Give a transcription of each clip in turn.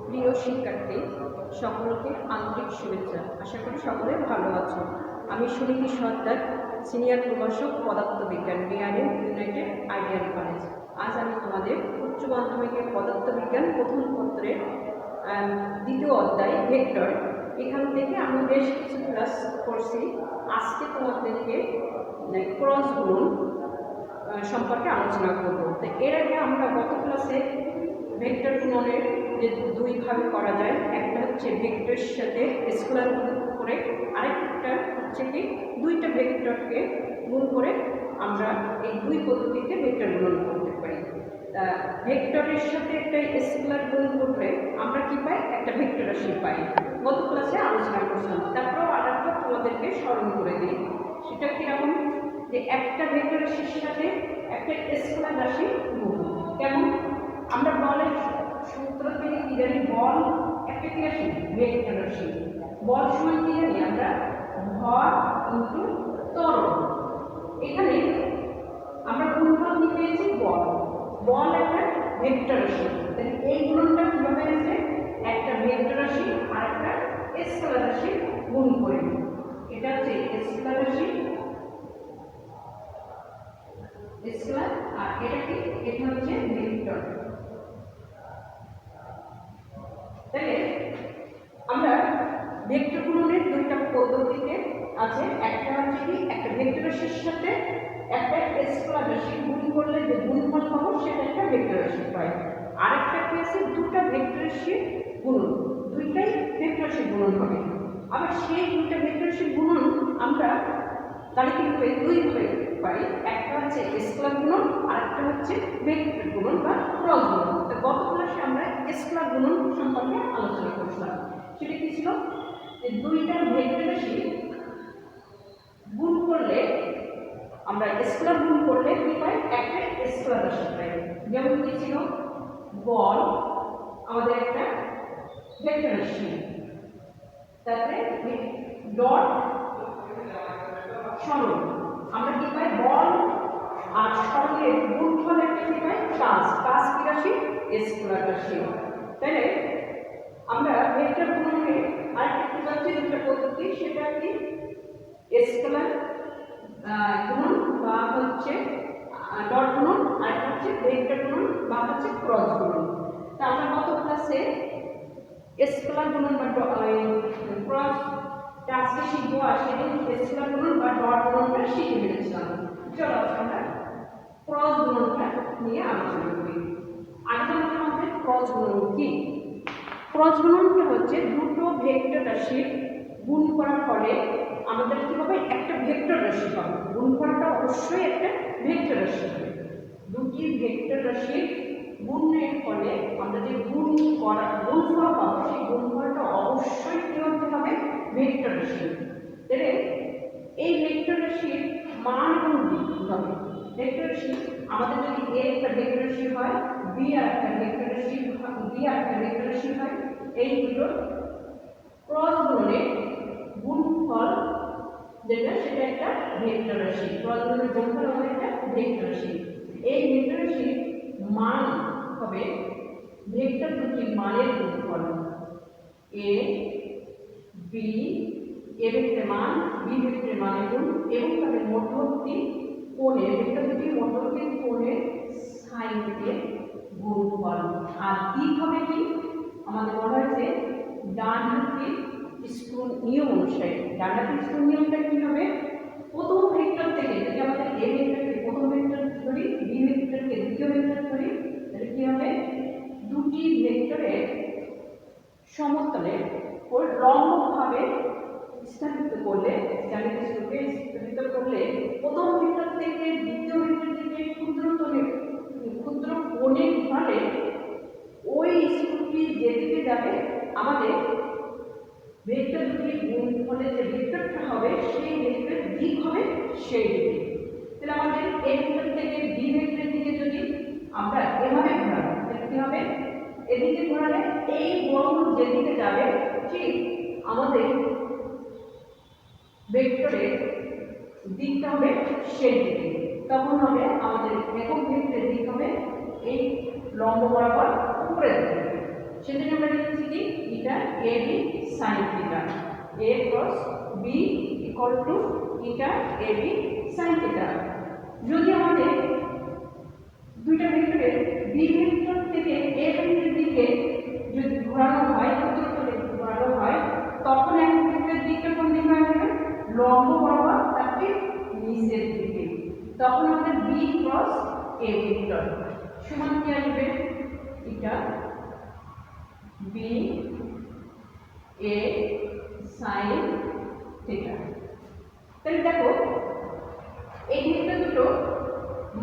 প্রিয় শিক্ষার্থী, সকলকে আন্তরিক শুভেচ্ছা। আশা করি সকলে ভালো আছো। আমি সুনীতি সর্দার, সিনিয়র প্রভাষক পদার্থবিজ্ঞান, বিআরএ ইউনাইটেড আইডিয়াল কলেজ। আজ আমি তোমাদের উচ্চ মাধ্যমিকের পদার্থবিজ্ঞান প্রথম পত্রের দ্বিতীয় অধ্যায় ভেক্টর, এখান থেকে আমি বেশ কিছু ক্লাস করছি। আজকে তোমাদেরকে ক্রস গুণন সম্পর্কে আলোচনা করব। তো এর আগে আমরা গত ক্লাসে ভেক্টর গুণনের যে দুই ভাবে করা যায়, একটা হচ্ছে ভেক্টরের সাথে স্কেলার গুণ করে, আরেকটা হচ্ছে কি দুইটা ভেক্টরকে গুণ করে আমরা এই দুই পদ্ধতিতে ভেক্টর গুণন করতে পারি। তা ভেক্টরের সাথে একটা স্কেলার গুণ করলে আমরা কি পাই? একটা ভেক্টর রাশি পাই। গত ক্লাসে আলোচনা করছিলাম। তারপরেও আরেকটা তোমাদেরকে স্মরণ করে দিই, সেটা কিরকম, যে একটা ভেক্টর রাশির সাথে একটা স্কেলার রাশি গুণ। কেমন? আমরা বলের সূত্র থেকে কি জানি? বল একটা কি রাশি? ভেক্টর রাশি। বল সমান কি জানি আমরা? ভর ইনটু ত্বরণ। এখানে আমরা গুণফল কি পেয়েছি? বল। বল একটা ভেক্টর রাশি। তাহলে এই গুণনটা কিভাবে আছে? একটা ভেক্টর রাশি আর একটা স্কেলার রাশি গুণ করে। এটা হচ্ছে স্কেলার রাশি, স্কেলার, আর এটা কি? এটা হচ্ছে ভেক্টর। তাহলে আমরা ভেক্টর গুণনের দুইটা পদ্ধতিতে আছে। একটা হচ্ছে কি একটা ভেক্টর রাশির সাথে একটা স্কেলার রাশি গুণ করলে যে গুণফল পাবো সেটা একটা ভেক্টর রাশি পাই। আরেকটা কি আছে? দুটো ভেক্টর রাশি গুণন, দুইটাই ভেক্টর রাশি গুণন হবে। আবার সেই দুটো ভেক্টর রাশি গুণন আমরা গাণিতিকভাবে দুইভাবে পাই। একটা হচ্ছে স্কেলার গুণন, আরেকটা হচ্ছে ভেক্টর গুণন বা ক্রস গুণন। তো গত ক্লাসে আমরা স্কেলার গুণন সম্পর্কে আলোচনা করছিলাম। সেটা কি ছিল? যে দুইটা ভেক্টর রাশি গুণ করলে আমরা স্কেলার গুণ করলে কি পাই? একটা স্কেলার রাশি পাই। যেমন কি ছিল? বল আমাদের একটা ভেক্টর রাশি, তারপরে ডট সরণ, আমরা কি পাই? বল আর সরণের গুণফল একটা কি পাই? কাজ। কাজ কি রাশি? স্কেলার রাশি। তাহলে আমরা ভেক্টর গুণনে আরেকটা কি পাচ্ছি? দুটো পদ্ধতি, সেটা কি স্কেলার গুণন বা হচ্ছে ডট গুণন, আর একটা হচ্ছে ভেক্টর গুণন বা হচ্ছে ক্রস গুণন। তা আমরা গত ক্লাসে স্কেলার গুণন বা ক্রস আজকে শিখবো, আর সেদিন স্কেলার গুণন বা ডট গুণনটা শিখে ফেলেছিলাম। চলো আমরা ক্রস গুণনটা নিয়ে আলোচনা করি। আগে আমাদের ক্রস গুণন কি? ক্রস গুণনটা হচ্ছে দুটো ভেক্টর রাশির গুণ করার ফলে আমাদের কি হবে? একটা ভেক্টর রাশি হবে। গুণফলটা অবশ্যই একটা ভেক্টর রাশি হবে। দুটি ভেক্টর রাশির গুণের ফলে আমরা যে গুণফল পাবো, সেই গুণফলটা অবশ্যই কি হতে হবে? ভেক্টর রাশি। তাহলে এই ভেক্টর রাশির মান এবং দিক হবে। ভেক্টর রাশি আমাদের যদি এ একটা ভেক্টর রাশি হয়, বি আর একটা ভেক্টর রাশি, বি আর একটা ভেক্টর রাশি হয়, এই দুটো ক্রস গুণনের গুণফল যেটা, সেটা একটা ভেক্টর রাশি। ক্রস গুণনের গুণফল হবে একটা ভেক্টর রাশি। এই ভেক্টর রাশির মান হবে ভেক্টর দুটির মানের গুণফল। এ বি, এ ভেক্টরের মান বি ভেক্টরের মানের গুণ, এবং তাদের মধ্যবর্তী কোণে, ভেক্টর দুটির মধ্যবর্তী কোণের সাইনের গুণফল। আর দিক হবে কি? আমাদের বলা হয়েছে ডান হাতের স্ক্রু নিয়ম অনুসারে। ডান হাতের স্ক্রু নিয়মটা কি হবে? প্রথম ভেক্টর থেকে যদি আমাদের এ ভেক্টরকে প্রথম ভেক্টর ধরি, বি ভেক্টরকে দ্বিতীয় ভেক্টর ধরি, তাহলে কি হবে? দুটি ভেক্টরের সমতলে ওর লম্বভাবে স্থাপিত করলে, স্থাপিত করলে প্রথম ভেক্টর থেকে দ্বিতীয় ভেক্টর থেকে ক্ষুদ্র কোণের ফলে ওই স্ক্রুটি যেদিকে যাবে আমাদের ভেক্টর দুটি গুণফলে যে ভেক্টরটা হবে সেই ভেক্টরের দিক হবে সেই দিকে। তাহলে আমাদের এ ভেক্টর থেকে বি ভেক্টরের দিকে যদি আমরা এভাবে ঘোরাই, তাহলে কি হবে? এদিকে ঘোরালে এই বর্গ যেদিকে যাবে ঠিক আমাদের ভেক্টরের দিকটা হবে সেই দিকে। তখন হবে আমাদের একক ভেক্টরের দিক হবে এই লম্ব বরাবর উপরের দিকে। সেজন্য আমরা লিখছি কি এটা a b sine theta, a cross b equal to এটা এ বি সাইন থিটা। যদি আমাদের দুইটা ভেক্টরের বি ভেক্টর থেকে এ ভেক্টরের দিকে যদি ঘোরানো হয়, উত্তরতলে ঘোরানো হয়, তখন এক ভেক্টরের দিকটা কোন দিকে হবে? লম্ব বরাবর, তাকে নিচের দিকে। তখন আমাদের বি ক্রস এ ভেক্টর সমান কি আসবে? এটা বি এ সাইন থিটা। তাহলে দেখো এই ভেক্টর দুটো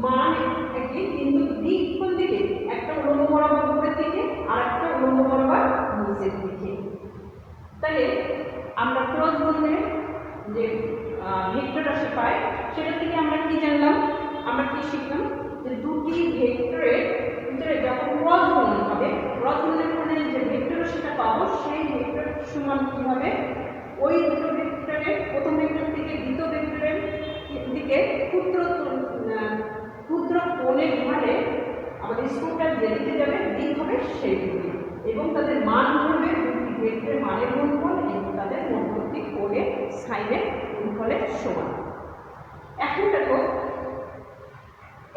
মান একই, কিন্তু দিক কোন দিকে? একটা উল্লম্ব বরাবর উপরের দিকে আর একটা উল্লম্ব বরাবর নিচের দিকে। তাহলে আমরা ক্রস গুণনের যে ভেক্টর রাশি পাই সেটা থেকে আমরা কি জানলাম? আমরা কি শিখলাম? যে দুটি ভেক্টরের ভিতরে যখন ক্রস গুণন হবে, ক্রস গুণনের ফলে যে ভেক্টর রাশিটা পাবো সেই ভেক্টর সমান কি হবে? ওই দুটো ভেক্টরের প্রথম ভেক্টর থেকে দ্বিতীয় ভেক্টরের দিকে ক্ষুদ্র কোণে ঘুরালে আমাদের স্কোপটা যেদিকে যাবে দিক হবে সেই দিকে, এবং তাদের মান হবে দুটি ভেক্টরের মানের গুণফল এবং তাদের মধ্যবর্তী কোণের সাইনের গুণফলের সমান। এখন দেখো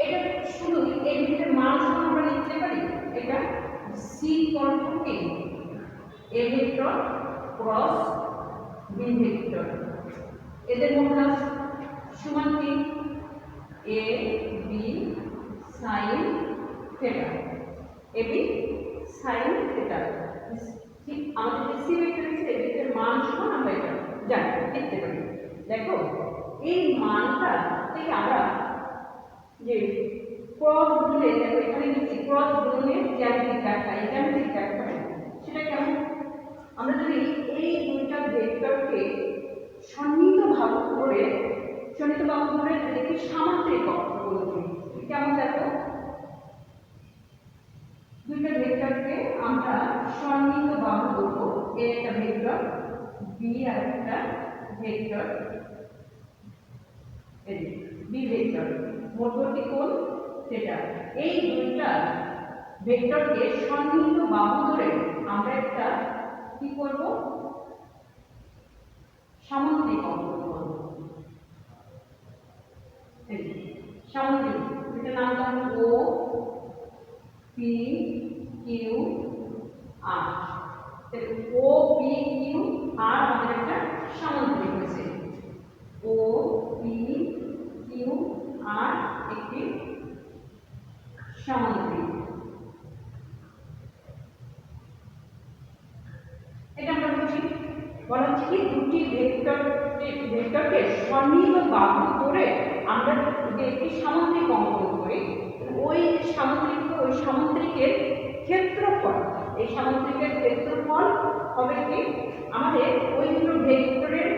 এটা শুধু এই ভেক্টরের মান সমান আমরা লিখতে পারি, এটা সি ইকুয়াল টু কে a vector cross b vector, এদের মধ্যে সমান কি a b sine theta, a b sine theta. ঠিক আমাদের যে সি ভেক্টর আছে এর মান সমান আমরা এটা জানি, লিখতে পারি। দেখো এই মানটা থেকে আমরা যে ক্রস গুণে, দেখো এখানে লিখছি ক্রস গুণনের জ্যামিতিক ব্যাখ্যা, এই জ্যামিতিক ব্যাখ্যা সেটা কেমন? আমরা যদি এই দুইটা ভেক্টরকে সন্নিহিত ভাগ করে দেখি সামান্তরিক অঙ্কন করি, কেমন? দেখো দুইটা ভেক্টরকে আমরা সন্নিহিত বাহু দেবো, এ একটা ভেক্টর বি আর একটা ভেক্টর বি ভেক্টর, মধ্যবর্তী কোণ থিটা। এই দুইটা ভেক্টরকে সন্নিহিত বাহু ধরে আমরা একটা কি করব? সামান্তরিক অঙ্কন করব। সামান্তরিক, এটার নাম দেবো O P Q R. O P Q R আমাদের একটা সামান্তরিক হয়েছে, ও পি কিউ আর একটি সামান্তরিক। এটা আমরা বুঝি, বলা হচ্ছে কি দুটি ভেক্টরকে সন্নিহিত বাহু ধরে আমরা যে একটি সামান্তরিক অঙ্কন করি, ওই সামান্তরিকের ক্ষেত্রফল, এই সামান্তরিকের ক্ষেত্রফল হবে কি আমাদের ওই দুটো ভেক্টরের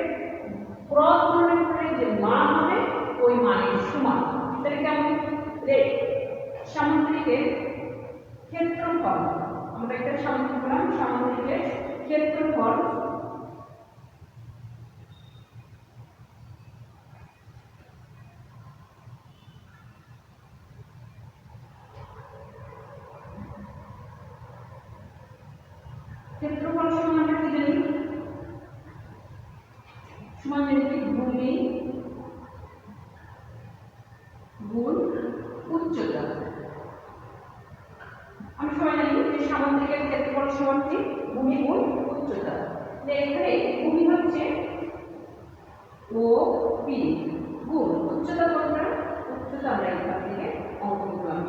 ক্রস গুণনের ফলে যে মান হবে ওই মানের সমান। তাহলে কেমন? সামান্তরিকের ক্ষেত্রফল, আমরা একটা সামান্তরিক বললাম, সামান্তরিকের ক্ষেত্রফল সমান আমরা কি জানি? সমান জানি ভূমি গুণ উচ্চতা। আমি সবাই জানি যে সামান্তরিকের ক্ষেত্রফল সমান কি ভূমি গুণ উচ্চতা। এখানে ভূমি হচ্ছে ও পি গুণ উচ্চতা কতটা? উচ্চতা আমরা এখান থেকে অঙ্কন করলাম,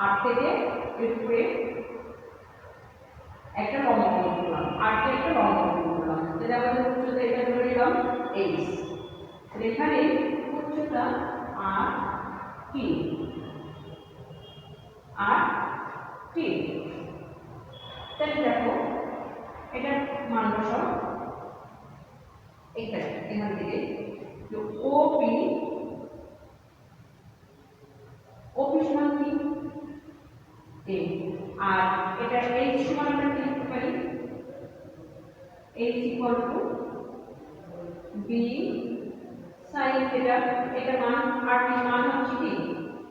8 থেকে এরপরে একটা লম্ব অঙ্কন করলাম, 8 কে একটা লম্ব অঙ্কন করলাম, তাহলে আমাদের উচ্চতা এটা ধরে নিলাম h। এখানে উচ্চতা আর টি তাহলে দেখো এটা মান বসাও এখান থেকে ওপি সমান কি এ, আর এটা এইচ সমান আমরা কি লিখতে পারি? H equal to b sine theta. এটা মান আর টি মান হচ্ছে কি,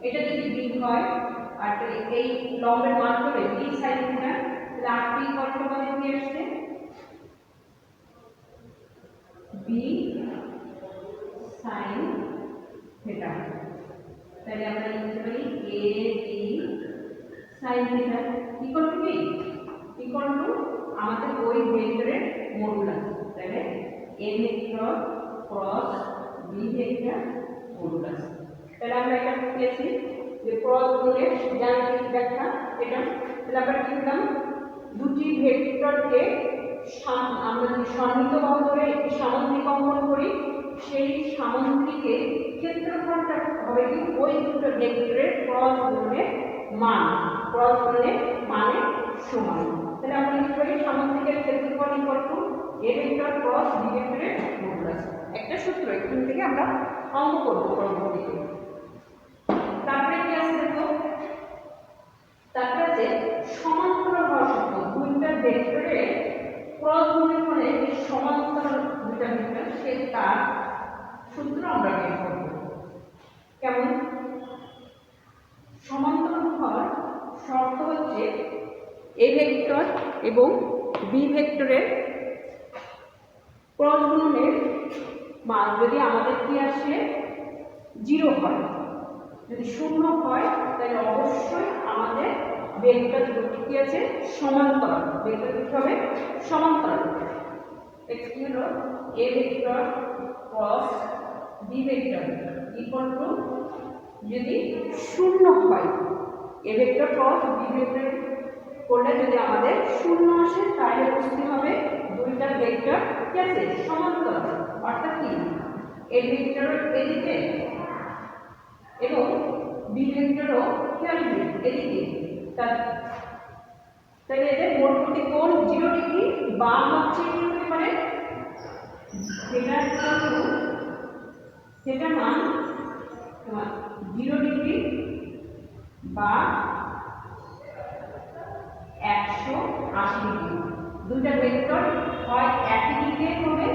এটা যদি বি হয় আর এই লম্বের মান হবে বি সাইন থিটা, তাহলে r p আমাদের কি আসছে b sin theta। তাহলে আমরা লিখতে পারি a b sin theta equal to কি ইকুয়াল টু আমাদের ওই ভেক্টরের মডুলাস। তাহলে a vector cross b vector modulus. তাহলে আমরা এটা পেয়েছি যে ক্রস গুণের জ্যামিতিক ব্যাখ্যা এটা। তাহলে আমরা কি করলাম দুটি ভেক্টরকে আমরা যদি সন্নিহিত বাহু ধরে সামন্ত্রিক অঙ্কন করি সেই সামন্ত্রিকের ক্ষেত্রফলটা হবে কি ওই দুটো ভেক্টরের ক্রস গুণের মান, ক্রস গুণের মানের সমান। তাহলে আমরা লিখতে পারি সামন্ত্রিকের ক্ষেত্রফল equal two a vector cross b ভেক্টরের মডুলাস। একটা সূত্র এখান থেকে আমরা অঙ্ক করব পরবর্তীতে। তারপরে কি আছে দেখো, তারপরে আছে সমান্তরাল হওয়ার সূত্র। দুইটা ভেক্টরের ক্রস গুণের ফলে যে সমান্তরাল দুইটা ভেক্টর সে তার সূত্র আমরা বের করব। কেমন সমান্তরাল হওয়ার শর্ত হচ্ছে a ভেক্টর এবং b ভেক্টরের ক্রস গুণের মান যদি আমাদের কি আসে 0 হয়, যদি 0 হয় তাহলে অবশ্যই আমাদের ভেক্টর দুটি কি আছে সমান্তরাল, ভেক্টর দুটি হবে সমান্তরাল। কি হলো a vector cross b vector equal to যদি 0 হয় a vector cross b vector করলে যদি আমাদের 0 আসে তাহলে বুঝতে হবে দুইটা ভেক্টর কি আছে সমান্তরাল। অর্থাৎ কি a ভেক্টর এদিকে এবং b ভেক্টরও কি আসবে এদিকে। তাহলে এদের মোটমুটি কোণ 0 ডিগ্রি বা হচ্ছে কি হতে পারে সেটা মান তোমার 0 ডিগ্রি বা 180 ডিগ্রি। দুইটা ভেক্টর হয় একই দিকে হবে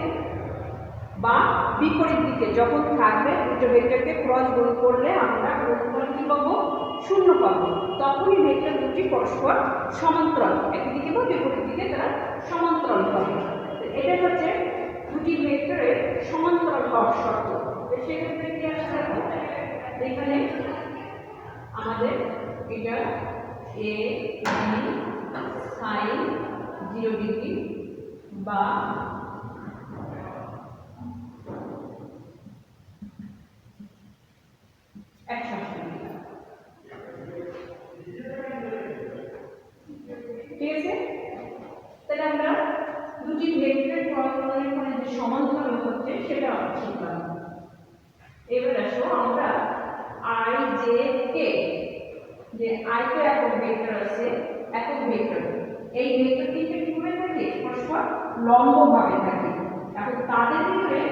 বা বিপরীত দিকে যখন থাকবে দুটো ভেক্টরকে ক্রস গুণ করলে আমরা গুণফল কি পাবো 0 পাবো। তখনই ভেক্টর দুটি পরস্পর সমান্তরাল, একই দিকে বা বিপরীত দিকে তারা সমান্তরাল হবে। এটা হচ্ছে দুটি ভেক্টরের সমান্তরাল হওয়ার শর্ত। সেক্ষেত্রে কি আসছে এখানে আমাদের এটা a b sin 0 ডিগ্রি বা ঠিক আছে। তাহলে আমরা দুটি ভেক্টরের ক্রস গুণের ফলে যে সমান্তরাল হচ্ছে সেটা শিখলাম। এবার আসো আমরা i j k যে i তে একক ভেক্টর আছে, একক ভেক্টর এই ভেক্টর তিনটে কিভাবে থাকে পরস্পর লম্বভাবে থাকে। এখন তাদের ভিতরে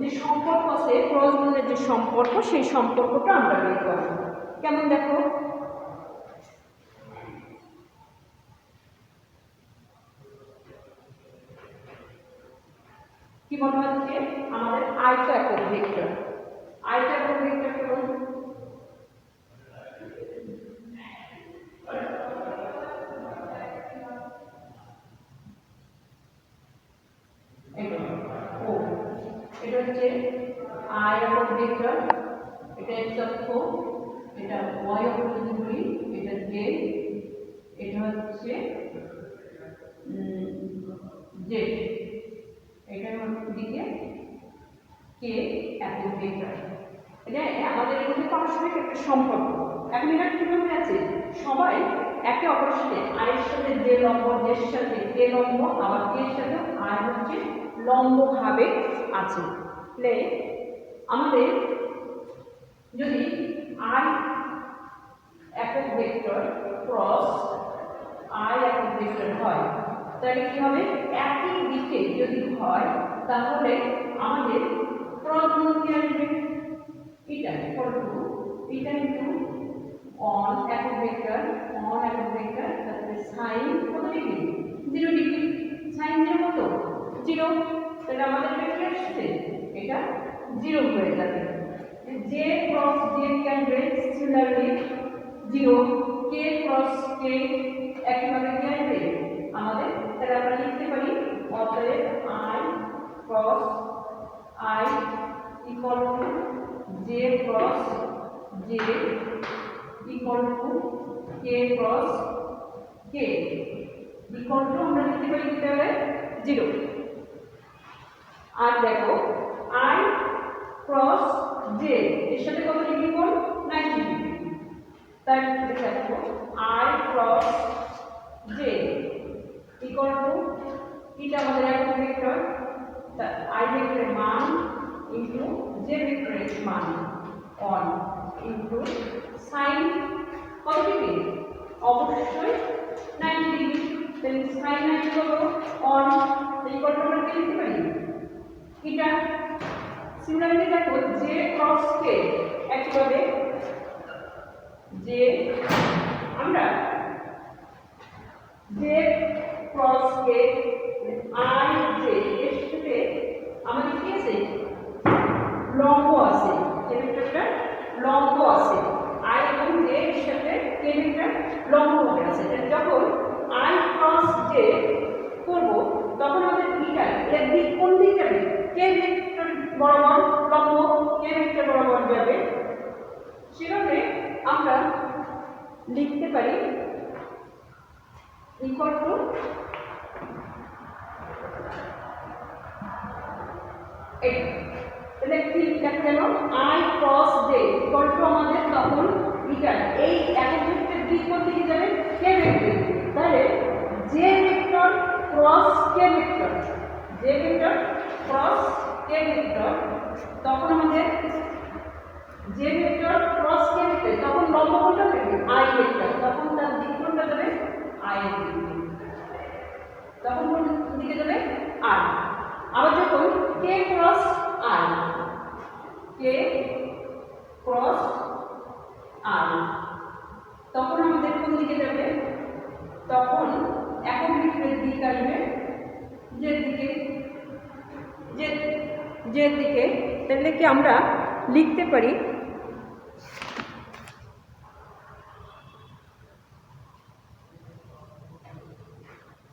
যে সম্পর্ক আছে ক্রস গুণের যে সম্পর্ক সেই সম্পর্কটা আমরা বের করব। কেমন দেখো কি মনে হচ্ছে আমাদের আইটা একক ভেক্টর, আইটা একক ভেক্টর কেমন এটা হচ্ছে আই একক ভেক্টর, এটা এক্স অক্ষ, এটা ওয়াই অক্ষ ধরি, এটা জেড, এটা হচ্ছে জেড, এটা দিকে কে একক ভেক্টর। এটা আমাদের মধ্যে পারস্পরিক একটা সম্পর্ক। এখন এটা কিভাবে আছে সবাই একে অপরের সাথে আয়ের সাথে যে লম্ব, জের সাথে কে লম্ব, আবার কে এর সাথে আয় হচ্ছে লম্বভাবে আছে। তাহলে আমাদের যদি আই একক ভেক্টর ক্রস আই একক ভেক্টর হয় তাহলে কি হবে একই দিকে যদি হয় তাহলে আমাদের ক্রস গুণ কি আসবে এটা ইকুয়াল টু এটা ইনটু অন একক ভেক্টর, অন একক ভেক্টর তাহলে sin কত ডিগ্রি 0 ডিগ্রি, sin 0 কত 0। তাহলে আমাদের এটা কি আসছে এটা 0 হয়ে যাবে। j cross j can break similarly 0, k cross k একইভাবে কি আসবে আমাদের, তাহলে আমরা লিখতে পারি অতএব I cross I equal to J cross J equal to K cross K equal two আমরা লিখতে পারি কি তাহলে 0। আর দেখো I ক্রস J এর সাথে কত ডিগ্রি কোণ 90 ডিগ্রি, তাই লিখে রাখবো I cross J equal to এটা আমাদের একক ভেক্টর, তা I ভেক্টরের মান ইনটু J ভেক্টরের মান 1 ইনটু সাইন কত ডিগ্রি, অবশ্যই 90 ডিগ্রি, তাহলে সাইন 90 কত 1 ইকুয়াল টু আমরা কি লিখতে পারি এটা। সিমিলারলি দেখো J ক্রস K একইভাবে J আমরা J cross K I J এর সাথে আমাদের কি আছে লম্ব আছে, K ভেক্টরটা লম্ব আছে, I এবং J এর সাথে K ভেক্টর লম্ব হয়ে আছে। তাহলে যখন I ক্রস J করব তখন আমাদের এটা এর দিক কোন দিক যাবে, K ভেক্টর বরাবর লম্ব K ভেক্টর বরাবর যাবে। সেভাবে আমরা লিখতে পারি ইকুয়াল টু তাহলে কি লেখা গেল I cross J equal to আমাদের তখন এটা এই একক ভেক্টর দিক কোন দিকে যাবে K ভেক্টর, তাহলে J vector cross K vector, J vector cross K vector, তখন আমাদের J vector cross K vector তখন লম্ব কোনটা থাকবে I ভেক্টর, তখন তার দিক কোনটা যাবে I এর দিকে, তখন কোন দিকে যাবে I। আবার যখন K cross I, K cross I তখন আমাদের কোন দিকে যাবে, তখন একক ভেক্টরের দিক আসবে যে দিকে যে দিকে, তাহলে কি আমরা লিখতে পারি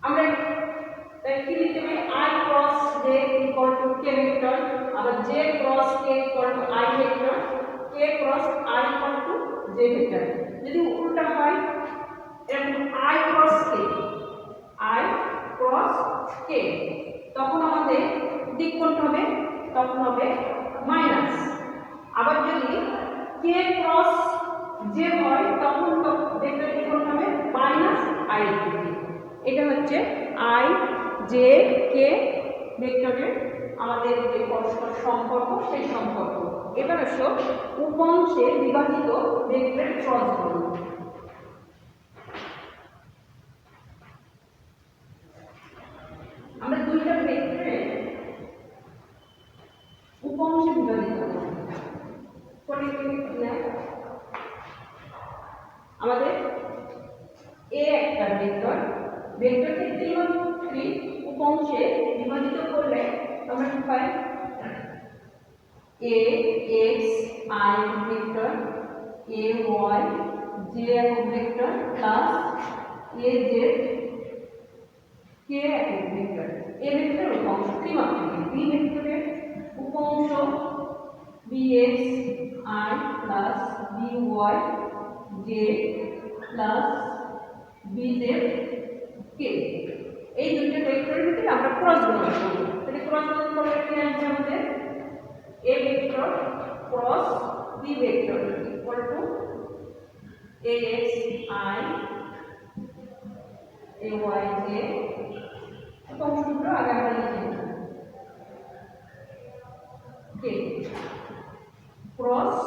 আমরা কি লিখতে পারি I cross J equal to K vector, আবার J cross K equal two I vector, K cross I equal to J vector. যদি উল্টা হয় এরকম I cross K, I cross K তখন আমাদের দিক কোনটা হবে, তখন হবে মাইনাস। আবার যদি K ক্রস J হয় তখন ভেক্টর দিক কোনটা হবে মাইনাস I এর দিকে। এটা হচ্ছে I J K ভেক্টরের আমাদের যে পরস্পর সম্পর্ক সেই সম্পর্ক। এবার আসো উপাংশে বিভাজিত ভেক্টরের ক্রস গুণ। আমরা দুইটা ভেক্টরের উপাংশে বিভাজিত করি আমাদের A একটা ভেক্টর, ভেক্টরকে 3 উপাংশে বিভাজিত করলে আমরা কি পাই A x I vector, A y j একক vector plus A z k একক ভেক্টর। A ভেক্টরের উপাংশ ত্রিমাত্রিক, B ভেক্টরের উপাংশ bx I plus by j plus bz k। এই দুইটা ভেক্টরের ভিতরে আমরা ক্রস গুণ করব। তাহলে ক্রস গুণ করলে কি আসবে আমাদের A vector cross B vector equal two ax I ay j উপাংশগুলো আগে আমরা লিখে নেব k cross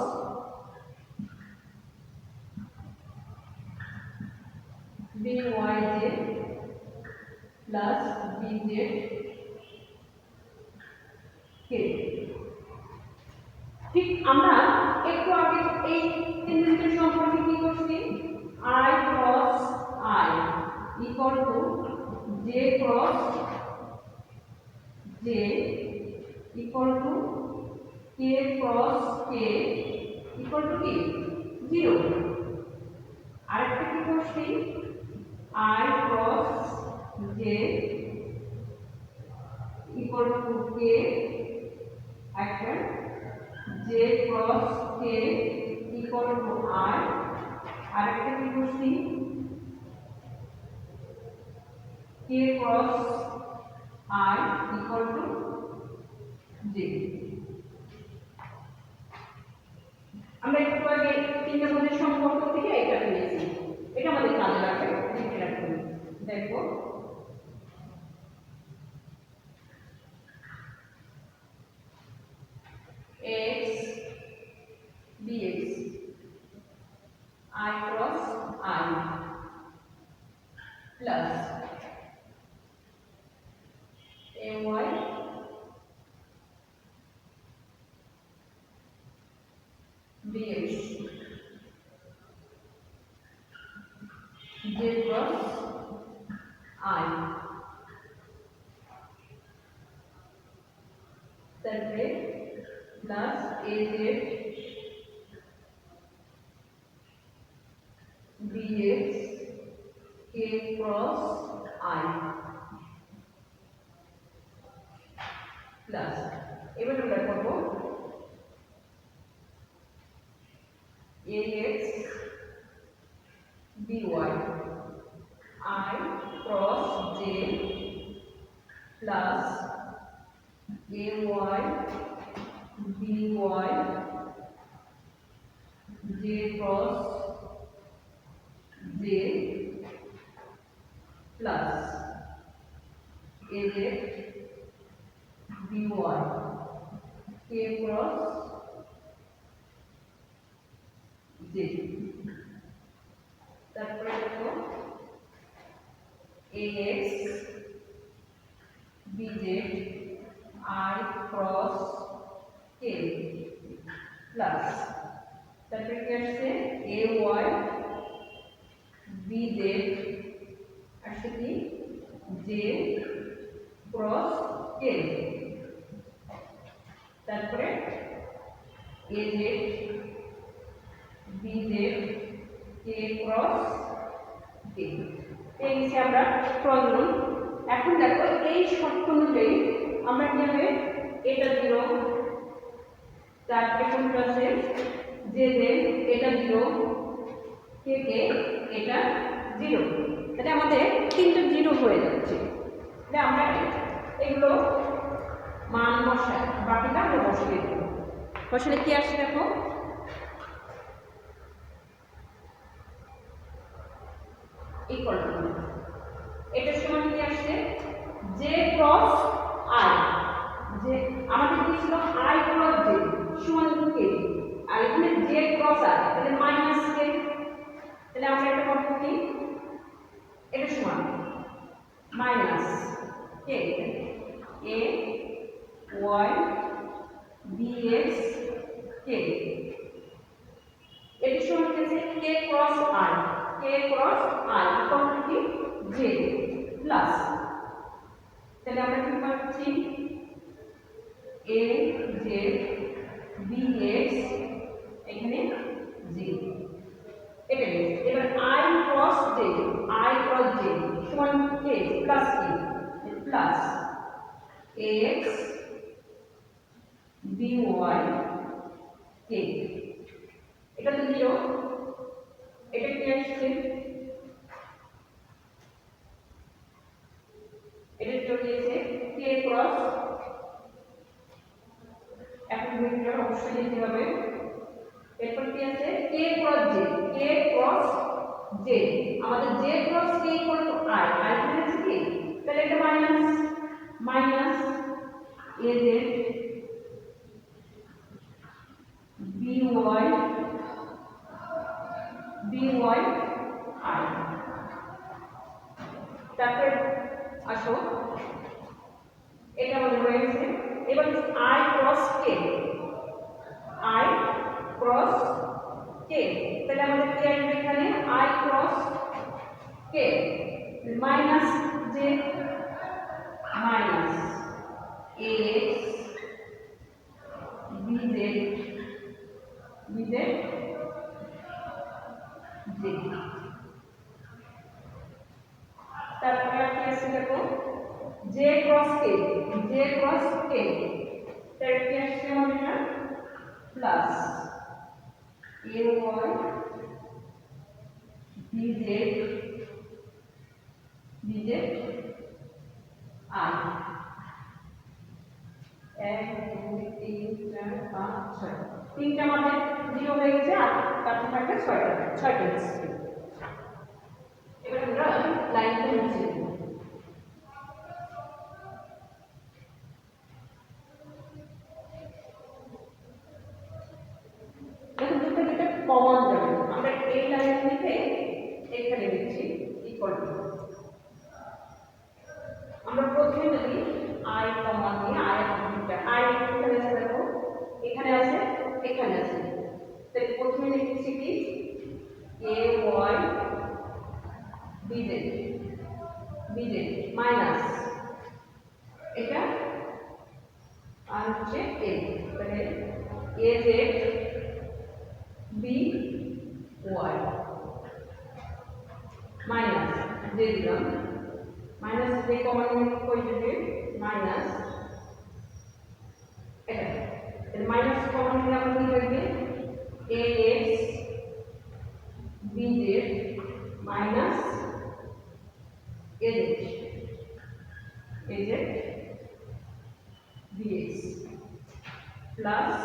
byj plus bz k। ঠিক আমরা একটু আগে এই তিন ভেক্টর সম্পর্কে কি করছি I cross I equal to j cross j equal to k cross k equal to কি 0। আরেকটা কি করছি I cross j equal to k একটা j cross k equal to i আরেকটা কি করছি k cross i equal to j. আমরা একটু আগে তিনটার মধ্যে সম্পর্ক থেকে এটা পেয়েছি, এটা আমাদের কাজে লাগবে, লিখে রাখুন। দেখো x dx I cross I plus ay dx j cross I তারপরে plus az dx k cross I plus এবার আমরা করব ax by I cross j plus ay by j cross j plus az by k cross j তারপরে দেখো ax bj I cross k plus তারপরে কি আসছে ay bj আসছে কি j cross k তারপরে az bj k cross k এই যে আমরা প্রয়োজন। এখন দেখো এই শর্ত অনুযায়ী আমরা কি হবে এটা 0 তারপরে কোনটা আছে যে এটা 0 কে এটা 0, তাহলে আমাদের তিনটা 0 হয়ে যাচ্ছে। তাহলে আমরা এগুলো মান বসাই, বাকিটা আমরা বসিয়ে দেব। বসালে কি আসছে দেখো ইকুয়াল টু এটা সমান কি আসছে জে ক্রস আই, যে আমাদের কি ছিল আই ক্রস জে সমান কে, আর এখানে জে ক্রস আই তাহলে মাইনাস কে, তাহলে আমরা এটা করব কি এটা সমান minus k a y dx k, এটা সমান হচ্ছে k cross i, k cross i equal to কি জে প্লাস, তাহলে আমরা কি পাচ্ছি এ জে ডিএক্স এখানে জি, এটা এবার আই ক্রস জে সমান কে প্লাস কি প্লাস এক্স বিওয়াই কে, এটা তো 0, এটা কি আসছে এটা চলে গেছে কে ক্রস, এখন ভেক্টর অবশ্যই লিখতে হবে। এরপর কি আছে কে ক্রস জে, আমাদের J cross k equal to I, I মানে আছে কি, তাহলে এটা minus A J by I, তারপর আসো এটা আমাদের হয়ে গেছে। এবার আই ক্রস কে তাহলে আমাদের কি আসবে এখানে i cross k minus j minus x b z j, তারপরে কি আছে j cross k, j cross k, তার কি আসছে আমাদের না plus a y b z b z i 1 2 3 4 5 6 তিনটা আমাদের জিরো হয়ে গেছে আর তার থেকে একটা ছয়টা এসছে। এবার আমরা লাইনটা নিচে দেব। এখন দুটো যেটা কমন যাবে আমরা এই লাইন থেকে এখানে দিচ্ছি ইকুয়াল টু আমরা প্রথমে যদি আই কমন নিয়ে আই এখানে আছে দেখো এখানে আছে এখানে আছে তাই প্রথমে লিখছি কি a y b z b z minus এটা আর হচ্ছে এ তাহলে a z b y minus যে দিলাম মাইনাস যে কমন কই দিবে মাইনাস এটা তাহলে মাইনাস কমন নিলে আমরা কি হইবে a x b z minus a z bx plus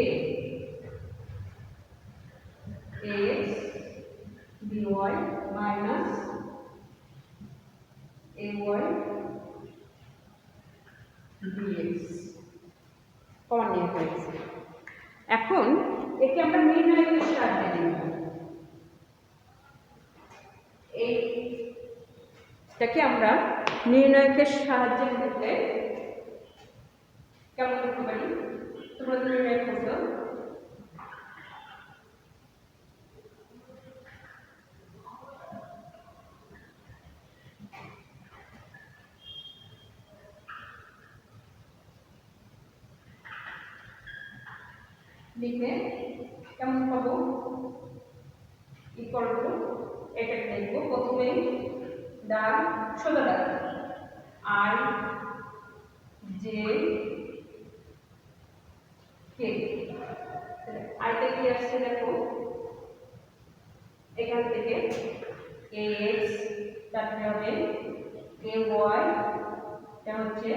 a ax by minus ay dx common নিয়ে ফেলেছি। এখন একে আমরা নির্ণায়কের সাহায্যে নিব। এইটাকে আমরা নির্ণায়কের সাহায্যে নিতে কেমন করতে পারি তোমরা নির্ণয় করছো লিখে কেমন পাবো ইকুয়াল টু এটা লিখবো প্রথমে ডান সোজা ডান আই জে কে আইটা কি আসছে দেখো এখান থেকে এ এক্স তারপরে হবে এ ওয়াই এটা হচ্ছে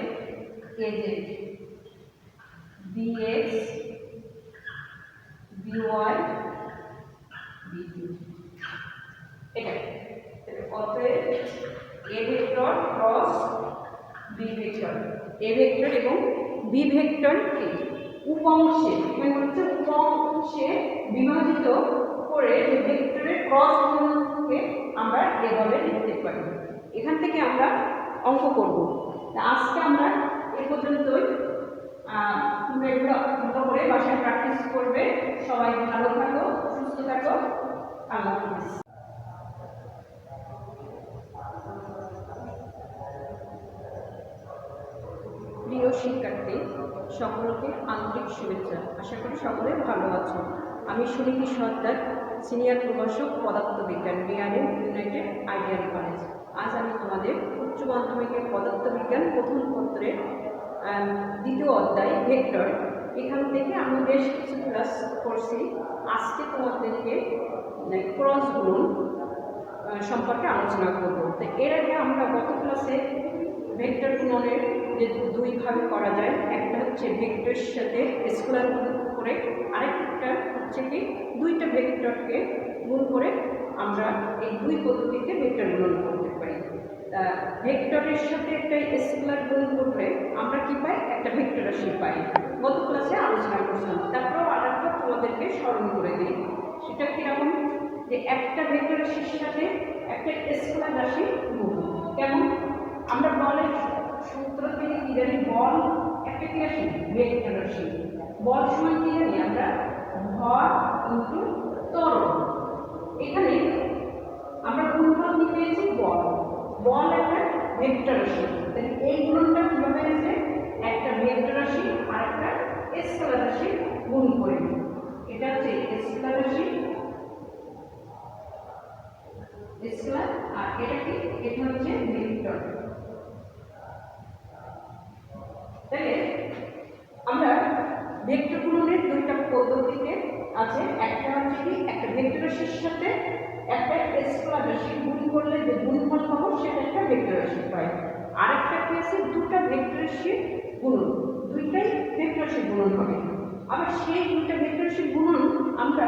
a z b x b y b two এটা অতএব a vector cross b vector a vector এবং বি ভেক্টর কি উপাংশে মানে হচ্ছে উপাংশে বিভাজিত করে ভেক্টরের ক্রস গুণনকে আমরা এভাবে লিখতে পারি। এখান থেকে আমরা অঙ্ক করব। আজকে আমরা এই পর্যন্তই। তোমরা এগুলো অঙ্ক করে বাসায় প্র্যাকটিস করবে। সবাই ভালো থাকো, সুস্থ থাকো। আল্লাহ হাফেজ। প্রিয় শিক্ষার্থী সকলকে আন্তরিক শুভেচ্ছা। আশা করি সকলে ভালো আছো। আমি সুনীতি সর্দার, সিনিয়র প্রভাষক পদার্থবিজ্ঞান বিআরএম ইউনাইটেড আইডিয়াল কলেজ। আজ আমি তোমাদের উচ্চ মাধ্যমিকের পদার্থবিজ্ঞান প্রথম পত্রের দ্বিতীয় অধ্যায় ভেক্টর এখান থেকে আমি বেশ কিছু ক্লাস করছি। আজকে তোমাদেরকে ক্রস গুণন সম্পর্কে আলোচনা করব। তো এর আগে আমরা গত ক্লাসে ভেক্টর গুণনের যে দুইভাবে করা যায়, একটা হচ্ছে ভেক্টরের সাথে স্কেলার গুণ করে, আরেকটা হচ্ছে কি দুইটা ভেক্টরকে গুণ করে আমরা এই দুই পদ্ধতিতে ভেক্টর গুণন করতে পারি। ভেক্টরের সাথে একটা স্কেলার গুণ করলে আমরা কি পাই, একটা ভেক্টর রাশি পাই। গত ক্লাসে আলোচনা করছিলাম। তারপরেও আরেকটা তোমাদেরকে স্মরণ করে দিই, সেটা কিরকম যে একটা ভেক্টর রাশির সাথে একটা স্কেলার রাশি গুণ। কেমন আমরা বলের সূত্র থেকে কি জানি, বল একটা কি রাশি ভেক্টর রাশি। বল সমান কি জানি আমরা ভর ইনটু ত্বরণ। এখানে আমরা গুণফল কি পেয়েছি বল, বল একটা ভেক্টর রাশি। তাহলে এই গুণনটা কিভাবে আছে, একটা ভেক্টর রাশি আর একটা স্কেলার রাশি গুণ করে। এটা হচ্ছে স্কেলার রাশি স্কেলার, আর এটা কি, এটা হচ্ছে ভেক্টর। আছে, একটা হচ্ছে কি একটা ভেক্টর রাশির সাথে একটা স্কেলার রাশি গুণ করলে যে গুণফল পাবো সেটা একটা ভেক্টর রাশি পাই। আরেকটা কি আছে, দুটো ভেক্টর রাশির গুণন, দুইটাই ভেক্টর রাশির গুণন হবে। আবার সেই দুটো ভেক্টর রাশির গুণন আমরা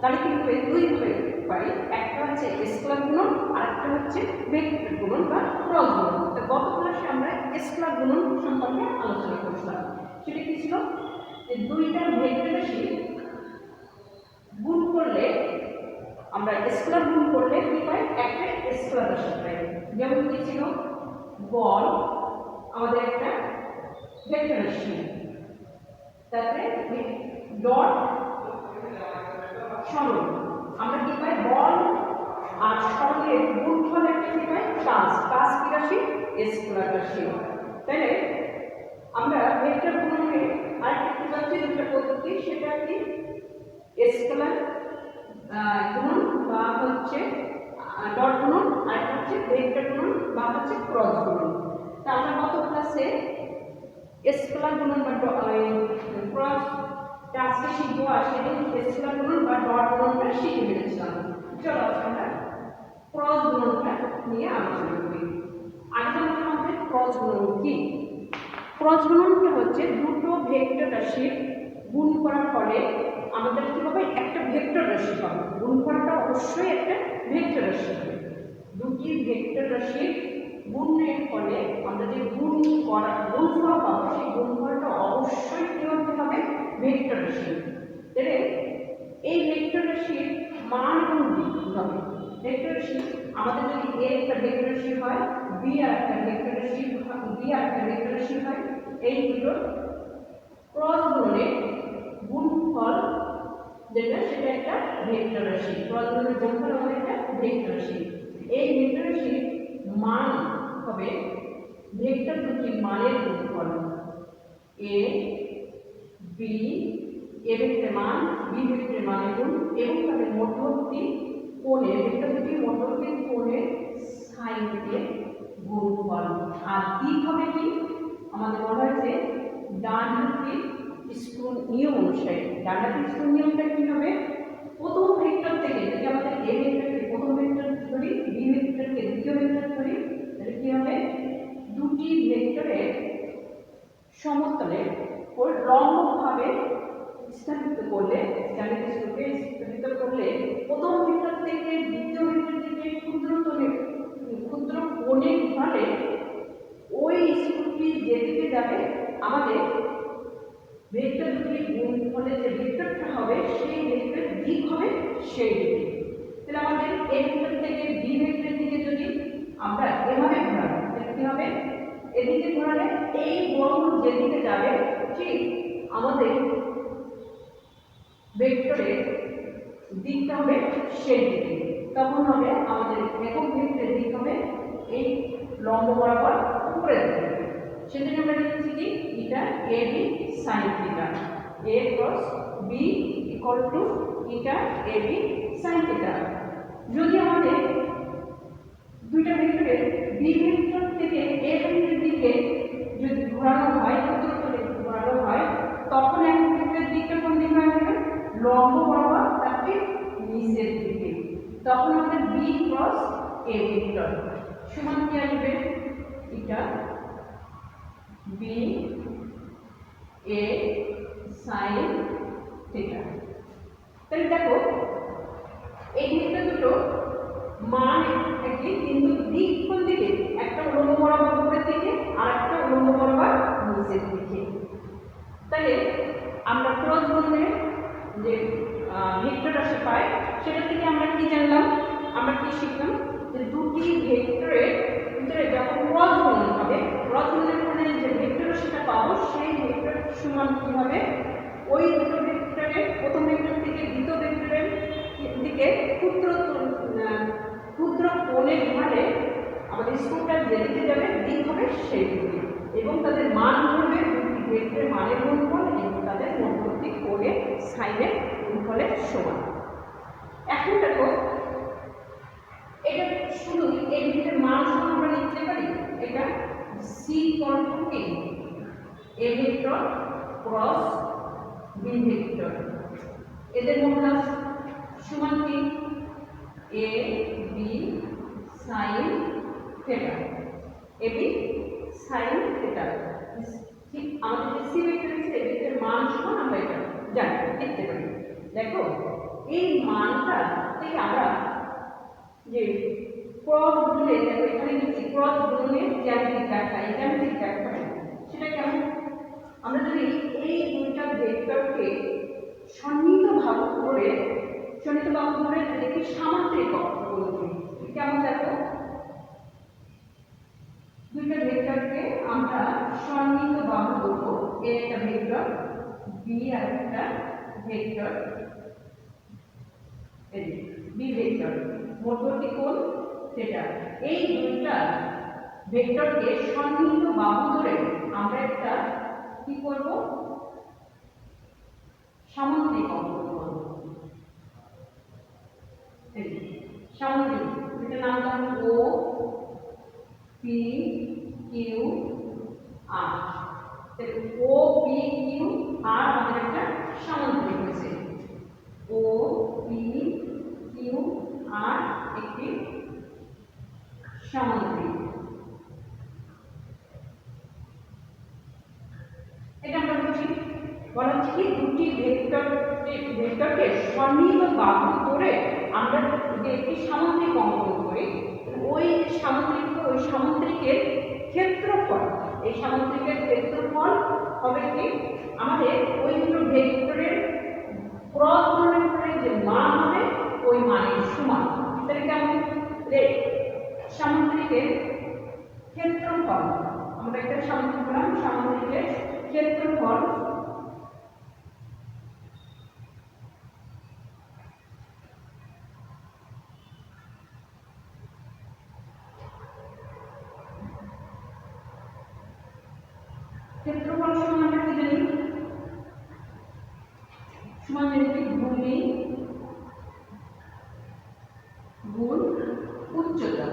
গাণিতিকভাবে দুইভাবে পাই, একটা হচ্ছে স্কেলার গুণন আর একটা হচ্ছে ভেক্টর গুণন বা ক্রস গুণন। তো গত ক্লাসে আমরা স্কেলার গুণন সম্পর্কে আলোচনা করছিলাম। সেটা কি ছিল, যে দুইটা ভেক্টর রাশি গুণ করলে আমরা স্কেলার গুণ করলে কি পাই, একটা স্কেলার রাশি পাই। যেমন কি ছিল, বল আমাদের একটা ভেক্টর রাশি, তারপরে ডট সরল, আমরা কি পাই বল আর সরলের গুণফল একটা কি পাই কাজ, কাজ কি রাশি স্কেলার রাশি। তাহলে আমরা ভেক্টর গুণনের আরেকটা কি পাচ্ছি, দুটো পদ্ধতি, সেটা কি স্কেলার গুণন বা হচ্ছে ডট গুণন, আর হচ্ছে ভেক্টর গুণন বা হচ্ছে ক্রস গুণন। তা আমরা গত ক্লাসে স্কেলার গুণন বা ক্রস টাস্কে শিখবো, আর সেটা স্কেলার গুণন বা ডট গুণনটা শিখে ফেলেছিলাম। চলো আমরা ক্রস গুণনটা নিয়ে আলোচনা করি। আগে আমাদের ক্রস গুণন কি, ক্রস গুণনটা হচ্ছে দুটো ভেক্টর রাশির গুণ করার ফলে আমাদের কি হবে, একটা ভেক্টর রাশি পাবো। গুণফলটা অবশ্যই একটা ভেক্টর রাশি হবে। দুটি ভেক্টর রাশির গুণের ফলে আমরা যে গুণফল পাবো, সেই গুণফলটা অবশ্যই কি হতে হবে, ভেক্টর রাশি। তাহলে এই ভেক্টর রাশির মান এবং দিক হবে। ভেক্টর রাশি আমাদের যদি এ একটা ভেক্টর রাশি হয়, বি আর একটা ভেক্টর রাশি, বি আর একটা ভেক্টর রাশি হয়, এই দুটো ক্রস গুণনে গুণফল যেটা সেটা একটা ভেক্টর রাশি। ক্রস গুণনের গুণফল হবে একটা ভেক্টর রাশি। এই ভেক্টর রাশির মান হবে ভেক্টর দুটির মানের গুণফল। এ বি, এ ভেক্টরের মান বি ভেক্টরের মানের গুণ এবং তাদের মধ্যবর্তী কোণের, ভেক্টর দুটির মধ্যবর্তী কোণের সাইনের গুণফল। আর দিক হবে কি, আমাদের বলা হয়েছে ডান হাতের স্ক্রু নিয়ম অনুসারে। ডান হাতের স্ক্রু নিয়মটা কি হবে, প্রথম ভেক্টর থেকে যদি আমাদের এ ভেক্টরকে প্রথম ভেক্টর ধরি, বি ভেক্টরকে দ্বিতীয় ভেক্টর ধরি, তাহলে কি হবে, দুটি ভেক্টরের সমতলে ওর লম্বভাবে স্থাপিত করলে, জ্যামিতিক স্ক্রুকে স্থাপিত করলে প্রথম ভেক্টর থেকে দ্বিতীয় ভেক্টর থেকে ক্ষুদ্র কোণের ফলে ওই স্ক্রুটি যেদিকে যাবে আমাদের ভেক্টর দুটি গুণফলে যে ভেক্টরটা হবে সেই ভেক্টরের দিক হবে সেই দিকে। তাহলে আমাদের এ ভেক্টর থেকে বি ভেক্টরের দিকে যদি আমরা এভাবে ঘোরাবো, তাহলে কি হবে, এদিকে ঘোরালে এই বর্গ যেদিকে যাবে ঠিক আমাদের ভেক্টরের দিকটা হবে সেই দিকে। তখন হবে আমাদের একক ভেক্টরের দিক হবে এই লম্ব বরাবর উপরের দিকে। সেজন্য আমরা লিখছি কি, এটা a b sine theta, a cross b equal to এটা এ বি সাইন থিটা। যদি আমাদের দুইটা ভেক্টরের বি ভেক্টর থেকে এ ভেক্টরের দিকে যদি ঘোরানো হয়, ক্ষুদ্রতলে ঘোরানো হয়, তখন এক ভেক্টরের দিকটা কোন দিকে হবে, লম্ব বরাবর তার ঠিক নিচের দিকে। তখন আমাদের বি ক্রস এ ভেক্টর সমান কি আসবে, এটা বি এ সাইন থিটা। তাহলে দেখো এই ভেক্টর দুটো মান একই, কিন্তু দিক কোন দিকে, একটা উল্লম্ব বরাবর উপরের দিকে আর একটা উল্লম্ব বরাবর নিচের দিকে। তাহলে আমরা ক্রস গুণনের যে ভেক্টর রাশি পাই সেটা থেকে আমরা কি জানলাম, আমরা কি শিখলাম, যে দুটি ভেক্টরের ভিতরে যখন ক্রস গুণন হবে, ক্রস গুণনের ফলে যে ভেক্টর রাশিটা পাবো সেই ভেক্টর সমান কি হবে, ওই দুটো ভেক্টরের প্রথম ভেক্টর থেকে দ্বিতীয় ভেক্টরের দিকে ক্ষুদ্র কোণের ঢালে আমাদের স্ক্রুটা যেদিকে যাবে দিক হবে সেই দিকে, এবং তাদের মান হবে দুটি ভেক্টরের মানের গুণফল এবং তাদের মধ্যবর্তী কোণের সাইনের গুণফলের সমান। এখন দেখো এটা শুধু এই ভেক্টরের মান সমান আমরা লিখতে পারি, এটা সি ইকুয়াল টু কি, a vector cross b vector এদের মডুলাস সমান কি a b sine theta, a b sine theta. ঠিক আমাদের যে সি ভেক্টর আছে এই ভেক্টরের মান সমান আমরা এটা জানি দেখতে পারি। দেখো এই মানটা থেকে আমরা যে ক্রস গুণে, দেখো এখানে লিখছি ক্রস গুণের জ্যামিতিক ব্যাখ্যা, এই জ্যামিতিক ব্যাখ্যা সেটা কেমন? আমরা যদি এই দুইটা ভেক্টরকে সন্নিহিত ভাগ করে দেখি সামান্তরিক অঙ্কন করি, কেমন? দেখো দুইটা ভেক্টরকে আমরা সন্নিহিত বাহু করব, এ একটা ভেক্টর বি আর একটা ভেক্টর এই বি ভেক্টর, মধ্যবর্তী কোণ থিটা। এই দুইটা ভেক্টরকে সন্নিহিত বাহু ধরে আমরা একটা কি করব? সামান্তরিক অঙ্কন করব। এই সামান্তরিক, এটা নাম দাও O P Q R. O P Q R আমাদের একটা সামান্তরিক হয়েছে, ও পি কিউ আর একটি সামান্তরিক। এটা আমরা বুঝি, বলা হচ্ছে কি দুটি ভেক্টরকে সন্নিহিত বাহু ধরে আমরা যদি একটি সামান্তরিক অঙ্কন করি, ওই সামান্তরিকের ক্ষেত্রফল, এই সামান্তরিকের ক্ষেত্রফল হবে কি আমাদের ওই দুটো ভেক্টরের ক্রস গুণনের পরে যে মান হবে ওই মানের সমান। তাহলে কেমন? সামান্তরিকের ক্ষেত্রফল, আমরা একটা সামান্তরিক বললাম, সামান্তরিকের ক্ষেত্রফল সমান আমরা কি জানি? সমান জানি ভূমি গুণ উচ্চতা।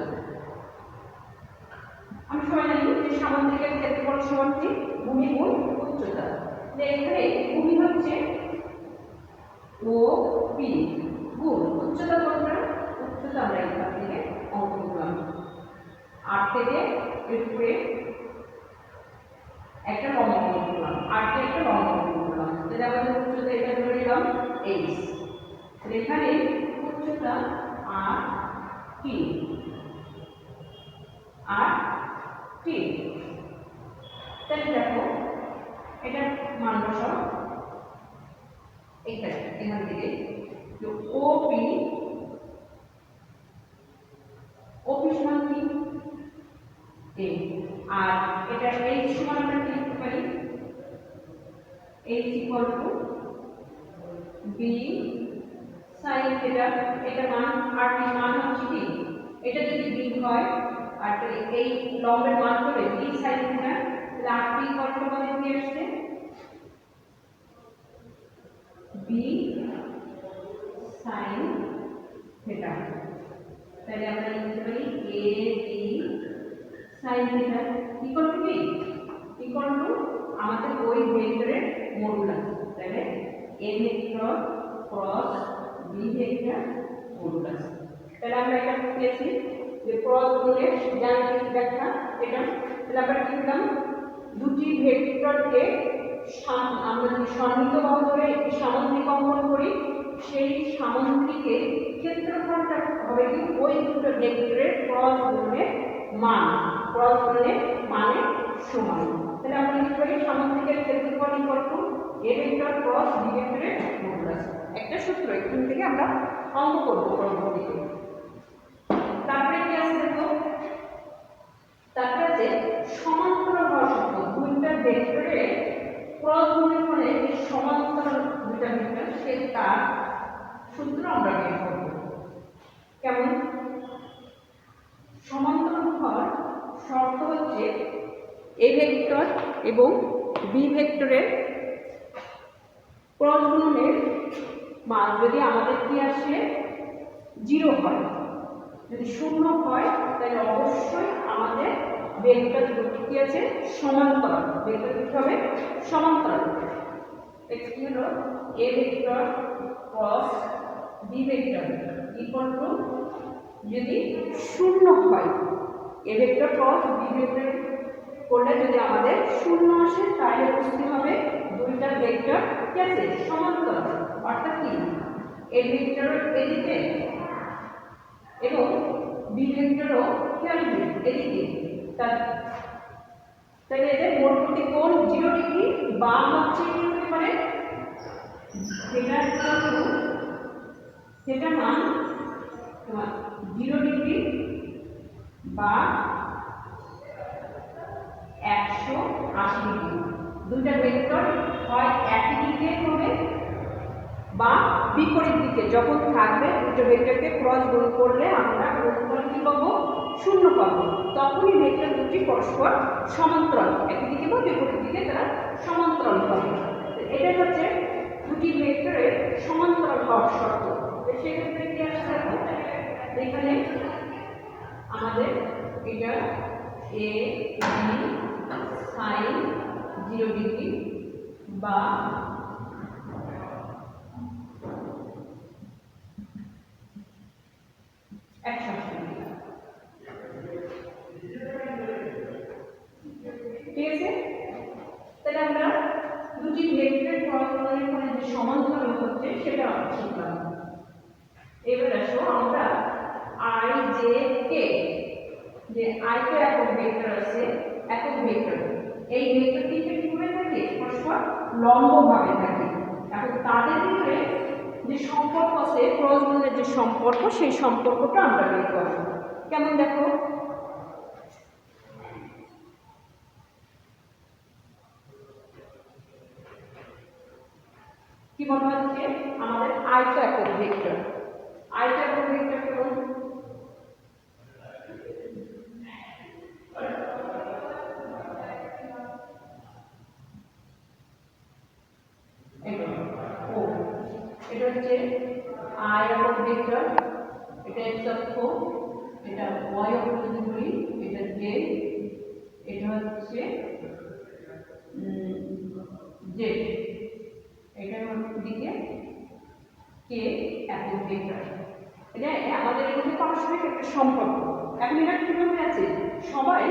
আমি সবাই জানি যে সামান্তরিকের ক্ষেত্রফল সমান কি ভূমি গুণ উচ্চতা। এখানে ভূমি হচ্ছে ও পি গুণ উচ্চতা কতটা? উচ্চতা আমরা এখান থেকে অঙ্কন করলাম, আর থেকে এরপরে একটা লম্ব অঙ্কন করলাম, আর থেকে একটা লম্ব অঙ্কন করলাম। তাহলে আমাদের উচ্চতা এটা ধরে নিলাম এইচ। এখানে উচ্চতা আর টি, আর টি। তাহলে দেখো এটা মান বসাও এইখানে, এখান থেকে ওপি সমান কি এ, আর এটা এইচ সমান আমরা কি লিখতে পারি? H equal to b sine theta. এটা মান আর টি মান হচ্ছে কি, এটা যদি বি হয় আর এই লম্বের মান হবে বি সাইন থিটা, তাহলে আর টি ইকুয়াল টু আমাদের কি আসছে? B sine theta. তাহলে আমরা লিখতে পারি a b sine theta equal to কি? ইকুয়াল টু আমাদের ওই ভেক্টরের মডুলাস। তাহলে a vector cross b vector modulus. তাহলে আমরা এটা পেয়েছি যে ক্রস গুণের জ্যামিতিক ব্যাখ্যা এটা। তাহলে আমরা কি করলাম? দুটি ভেক্টরকে আমরা যদি সন্নিহিত বাহু ধরে একটি সামান্তরিক অঙ্কন করি, সেই সামান্তরিকের ক্ষেত্রফলটা হবে কি ওই দুটো ভেক্টরের ক্রস গুণের মান, ক্রস গুণের মানের সমান। তাহলে আমরা লিখতে পারি সামান্তরিকের ক্ষেত্রফল equal to a vector cross b ভেক্টরের মডুলাস। একটা সূত্র এখান থেকে আমরা অঙ্ক করব পরবর্তীতে। তারপরে কি আছে দেখো, তারপরে আছে সমান্তরাল হওয়ার সূত্র। দুইটা ভেক্টরের ক্রস গুণের ফলে যে সমান্তরাল দুইটা ভেক্টর সেটা সূত্র আমরা বের করব। কেমন? সমান্তরাল হওয়ার শর্ত হচ্ছে এ ভেক্টর এবং বি ভেক্টরের ক্রস গুণনের মান যদি আমাদের কি আসে 0 হয়, যদি 0 হয় তাহলে অবশ্যই আমাদের ভেক্টর দুটি কি আছে? সমান্তরাল। ভেক্টর দুটি হবে সমান্তরাল। এক্স কি হলো? A vector cross b vector equal to যদি শূন্য হয় a vector cross b vector করলে যদি আমাদের শূন্য আসে তাহলে বুঝতে হবে দুইটা ভেক্টর কি আছে সমান্তরাল অর্থাৎ কি এ ভেক্টর এদিকে এবং বি ভেক্টরও কি আসবে এদিকে তাহলে এদের মোটামুটি কোণ 0 ডিগ্রি বা হচ্ছে কি হতে পারে সেটার মান 0 ডিগ্রি বা 180 ডিগ্রি দুইটা ভেক্টর হয় একই দিকে হবে বা বিপরীত দিকে যখন থাকবে দুটো ভেক্টরকে ক্রস গুণ করলে আমরা গুণফল কি পাবো শূন্য পাবো তখনই ভেক্টর দুটি পরস্পর সমান্তরাল একই দিকে বা বিপরীত দিকে তারা সমান্তরাল হবে এটা হচ্ছে দুটি ভেক্টরের সমান্তরাল হওয়ার শর্ত সেক্ষেত্রে কি আসছে এখানে আমাদের এটা এ বি সাইন 0 ডিগ্রি বা ঠিক আছে তাহলে আমরা দুটি ভেক্টর ক্রসের মানে যে সমান্তরাল হচ্ছে সেটা শিখলাম এবার আসো আমরা আই জে কে যে আই তে একক ভেক্টর আছে একক ভেক্টর এই ভেক্টর তিনটে কি করে থাকে পরস্পর লম্বভাবে থাকে এখন তাদের ভিতরে যে সম্পর্ক আছে ক্রস গুণের যে সম্পর্ক সেই সম্পর্কটা আমরা বের করব কেমন দেখো কি বলা হচ্ছে আমাদের আয়ত একক ভেক্টর কেমন এটা হচ্ছে আই একক ভেক্টর এটা x অক্ষ এটা y অক্ষ যদি বলি এটা z এটা হচ্ছে z এটা দিকে কে একক ভেক্টর এটা আমাদের মধ্যে পারস্পরিক একটা সম্পর্ক এখন এটা কিভাবে আছে সবাই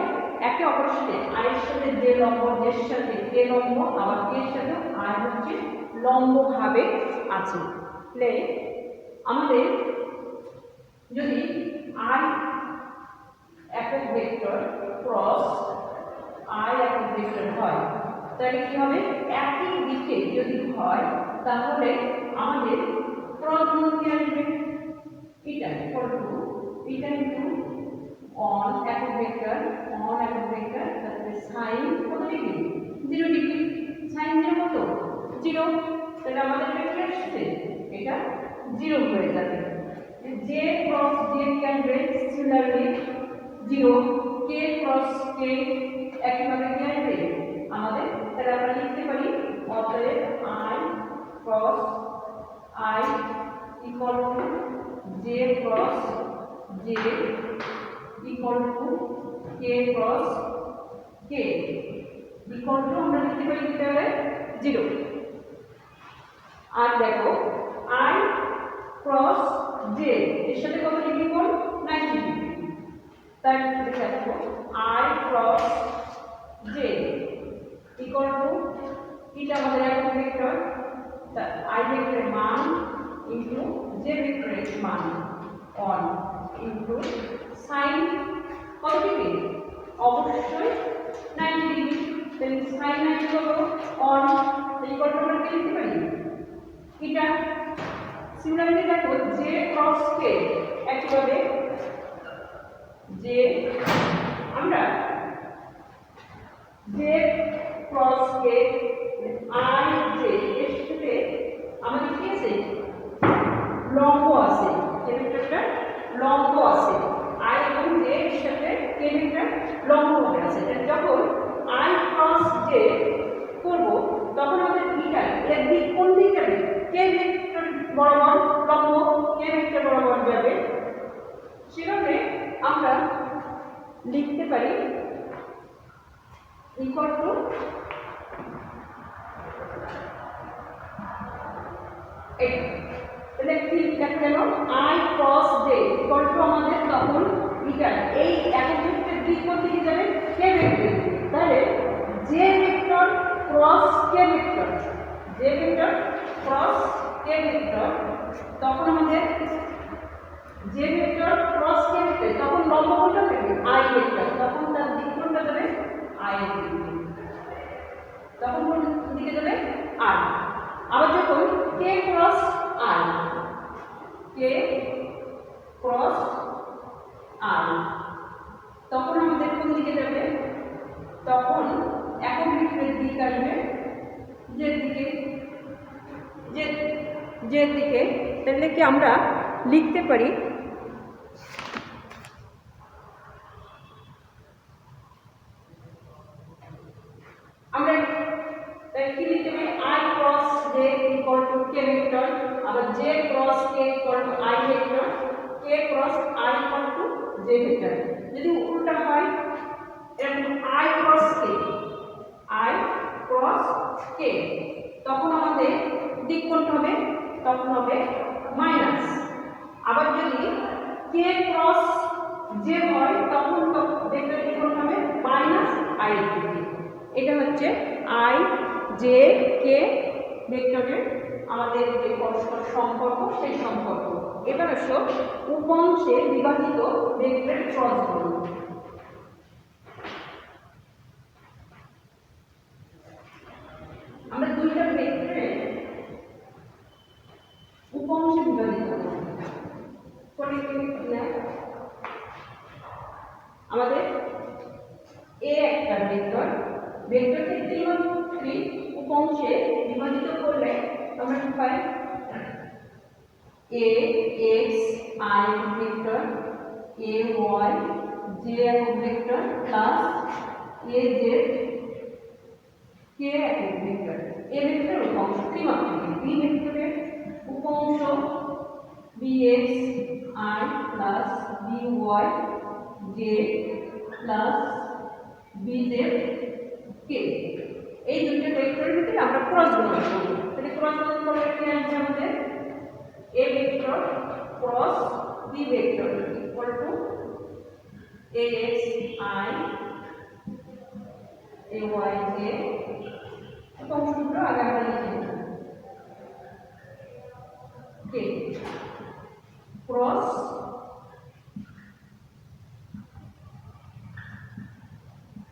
একে অপরের সাথে আই এর সাথে যে লম্ব জের সাথে কে লম্ব আবার কে এর সাথে আই হচ্ছে লম্বভাবে আছে তাহলে আমাদের যদি আই একক ভেক্টর ক্রস আই একক ভেক্টর হয় তাহলে কি হবে একই দিকে যদি হয় তাহলে আমাদের ক্রস গুণ কি আসবে এটা ইকুয়াল টু এটা ইনটু অন একক ভেক্টর তাহলে সাইন কত ডিগ্রি 0 ডিগ্রি সাইন 0 কত 0 তাহলে আমাদের এটা কি আসছে এটা 0 হয়ে যাবে যে ক্রস যে কি আসবে সিমিলারলি 0 কে ক্রস কে একইভাবে কি আসবে আমাদের তাহলে আমরা লিখতে পারি অতএব I cross i equal to J cross j equal to K cross k equal two আমরা লিখতে পারি তাহলে 0 আর দেখো আই ক্রস জে এর সাথে কত ডিগ্রি কোণ 90 ডিগ্রি তাই দেখো I cross j equal to এটা আমাদের একক ভেক্টর আই ভেক্টরের মান ইনটু জে ভেক্টরের মান অন ইনটু সাইন কত ডিগ্রি অবশ্যই 90 ডিগ্রি তাহলে সাইন 90 কত অন ইকুয়াল টু আমরা কি লিখতে পারি এটা সিমিলারলি দেখো জে ক্রস কে একইভাবে যে আমরা J cross K I J এর সাথে আমাদের কি আছে লম্ব আছে যে ভেক্টরটা লম্ব আছে আই এবং জে এর সাথে কে ভেক্টর লম্ব হবে আছে যখন আই ক্রস জে করব তখন আমাদের এটা এর দিক কোন দিক যাবে কে ভেক্টর বরাবর লম্ব কে ভেক্টর বরাবর যাবে সেভাবে আমরা লিখতে পারি ইকুয়াল টু এটা গেল I cross j equal to আমাদের তখন এটা এই একক ভেক্টর দিক কোন দিকে যাবে k ভেক্টর, তাহলে j vector cross k vector, j vector cross k vector, তখন আমাদের j vector cross k vector, তখন লম্ব কোনটা হবে I ভেক্টর, তখন তার দিক কোনটা যাবে I এর দিকে, তখন কোন দিকে যাবে I। আবার যখন k cross I, k cross I, তখন আমাদের কোন দিকে যাবে, তখন একক ভেক্টরের দিক আসবে যে দিকে, যে দিকে, তাহলে কি আমরা লিখতে পারি আমরা কি লিখতে পারি I cross j equal to k vector, আবার j cross k equal two I vector, k cross I equal to j vector. যদি উল্টা হয় এরকম I cross k, I cross k, তখন আমাদের দিক কোনটা হবে, তখন হবে মাইনাস। আবার যদি k ক্রস j হয় তখন তো ভেক্টর দিক কোনটা হবে মাইনাস I এর দিকে। এটা হচ্ছে I j k ভেক্টরের আমাদের যে পরস্পর সম্পর্ক সেই সম্পর্ক। এবার আসো উপাংশে বিভাজিত ভেক্টরের ক্রস গুণ। আমরা দুইটা ভেক্টরের উপাংশে বিভাজিত করি আমাদের a একটা ভেক্টর, ভেক্টরকে ত্রিমাত্রিক উপাংশে বিভাজিত করলে আমরা কি পাই a x I vector, a y j একক vector plus a z k একক ভেক্টর। a ভেক্টর উপাংশ ত্রিমাত্রিক, b ভেক্টরের উপাংশ bx I plus by j plus bz k। এই দুটো ভেক্টরের ভিতরে আমরা ক্রস গুণ করব। তাহলে ক্রস গুণ করলে কি আসবে আমাদের a vector cross b vector equal two ax I ay j, উপাংশগুলো আগে আমরা লিখে নেব k cross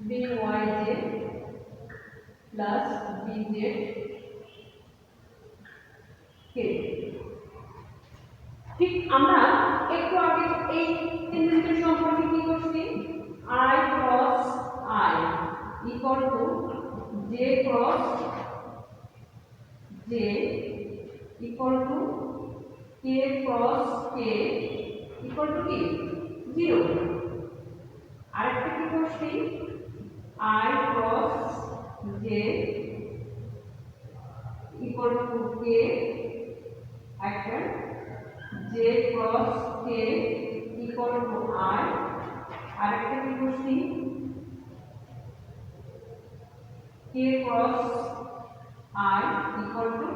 byj plus bz k। ঠিক আমরা একটু আগে এই তিন ভেক্টর সম্পর্কে কি করছি I cross I equal to j cross j equal to k cross k equal to কি 0। আরেকটা কি করছি I cross j equal to k, একটা j cross k equal two I, আরেকটা কি করছি k cross I equal to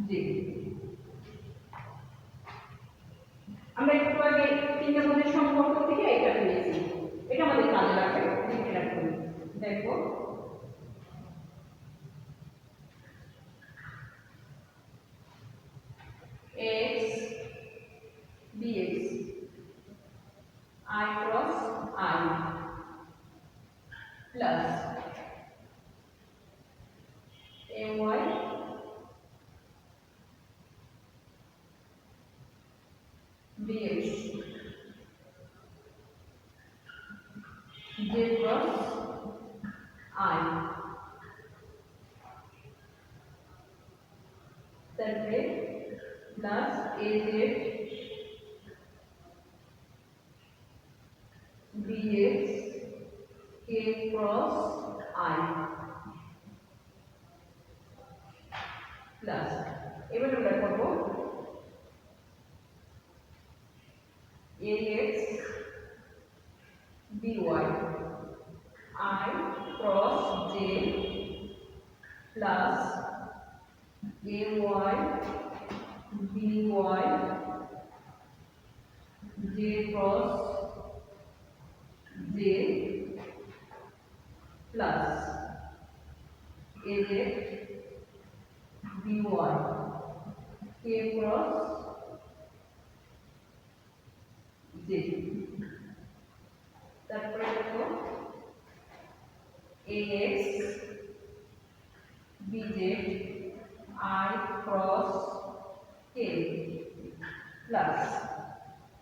j। আমরা একটু আগে তিনটা পদের সম্পর্ক থেকে এটা পেয়েছি, এটা আমাদের কাজে লাগবে, লিখে রাখুন। দেখো x bx I cross I plus ay bx j cross I, তারপরে plus az bx k cross I plus, এবার আমরা করব ax by I cross j plus ay by cross j plus az by k cross j তারপরে দেখো ax bz I cross k plus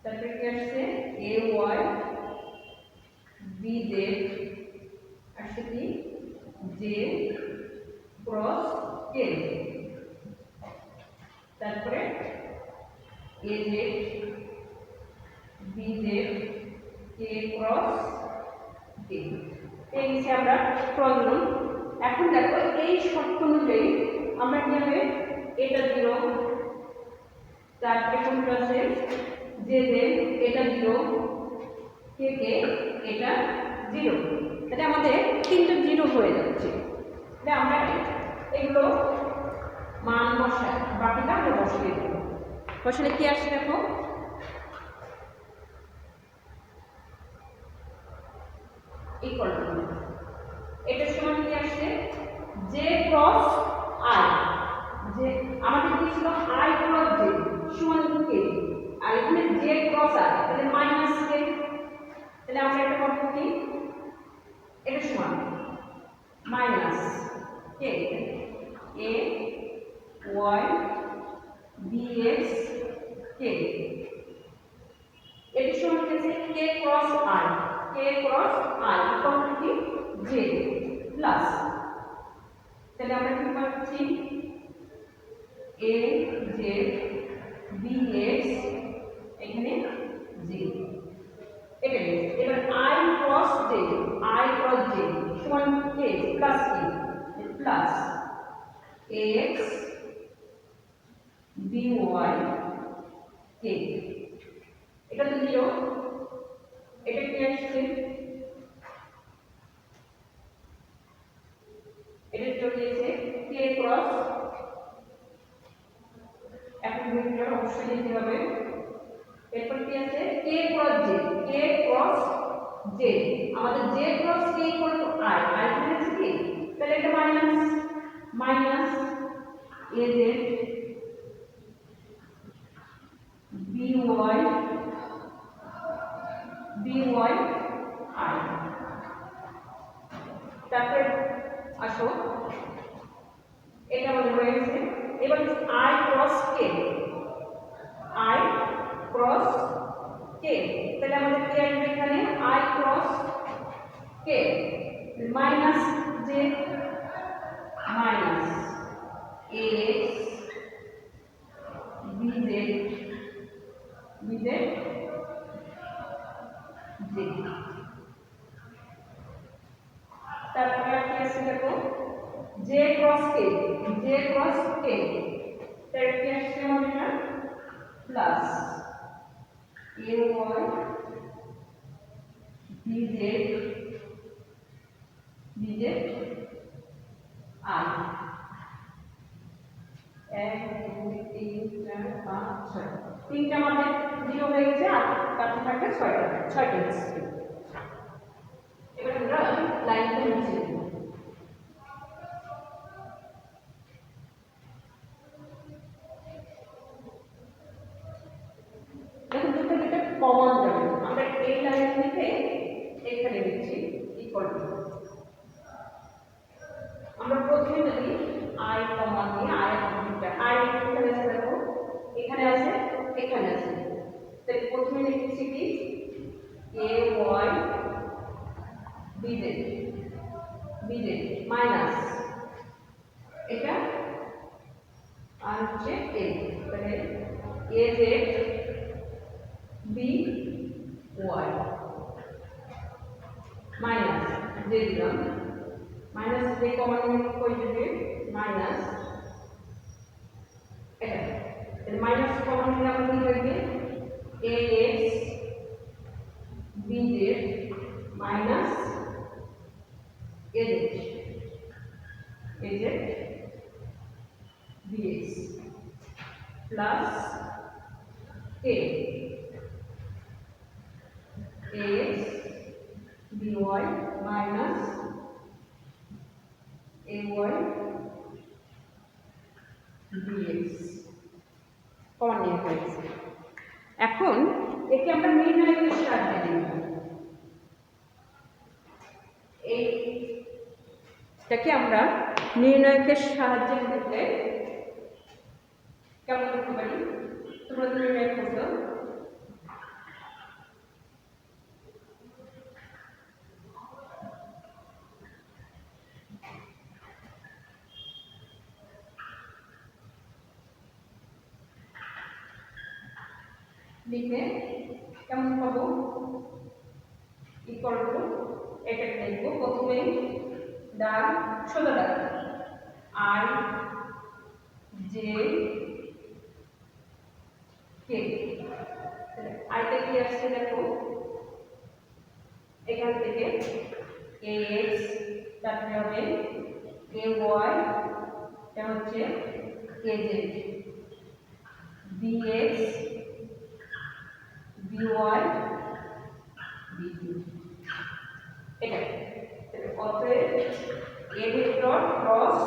তারপরে কি আসছে ay bz আসছে কি j cross k তারপরে az bz k cross k এই নিচে আমরা ক্রস দিলাম। এখন দেখো এই শর্ত অনুযায়ী আমরা কি হবে এটা 0 তারপরে কোনটা আছে যে এটা 0 কে এটা 0 এটা আমাদের তিনটা 0 হয়ে যাচ্ছে। তাহলে আমরা এগুলো মান বসাই বাকিটা আমরা বসিয়ে দেব। বসালে কি আসছে দেখো ইকুয়াল টু এটা সমান কি আসছে j ক্রস i যে আমাদের কি ছিল i ক্রস j সমান k আর এখানে j ক্রস i তাহলে মাইনাস k তাহলে আমরা এটা করব কি এটা সমান minus k a y bx k এটা সমান কি আছে k cross i k cross i equal to কি j প্লাস তাহলে আমরা কি পাচ্ছি a j bx এখানে j এটা এবার i ক্রস j সমান k plus k plus ax by k এটা তো 0 এটা কি আসছে এটা চলে গেছে k ক্রস এখন ভেক্টর অবশ্যই লিখতে হবে এরপর কি আছে k ক্রস j আমাদের j cross k equal two i এখানে আছে কি তাহলে এটা মাইনাস az by i তারপর আসো এটা আমাদের হয়ে গেছে। এবার i ক্রস k তাহলে আমাদের কি আসবে এখানে i cross k minus j minus ax bz j তারপরে কি আছে দেখো j ক্রস k তার কি আসছে আমাদের প্লাস ay bz i 1 2 3 4 5 6 তিনটা আমাদের 0 হয়ে গেছে আর বাকি থাকবে 6টা এবার আমরা লাইনটা মুছে দেব। দেখুন দুটো কমন যাবে আমরা এই লাইন থেকে এখানে লিখছি ইকুয়াল টু আমরা প্রথমে যদি i কমন নিয়ে i এখানে আছে দেখো এখানে আছে তাহলে প্রথমে লিখছি কি ay bz মাইনাস এটা আর হচ্ছে a তাহলে az by মাইনাস j দিলাম মাইনাস j কমন কই যাবে মাইনাস এটা তাহলে মাইনাস কমন নিলে আমাদের কি হবে ax bz minus az bx plus k by minus ay dx common নিয়ে ফেলেছি। এখন একে আমরা নির্ণায়কের সাহায্যে লিখব। এইটাকে আমরা নির্ণায়কের সাহায্যে লিখলে কেমন লিখতে পারি? তোমরা তো নির্ণয় করছো। লিখে কেমন পাবো? ইকুয়াল টু এটাকে লিখবো প্রথমে ডান সোজা ডান আই জে কে। আইটা কি আসছে দেখো, এখান থেকে এ এক্স, তারপরে হবে এ ওয়াই, এটা হচ্ছে a z, b x, by dt এটা অতএব a vector cross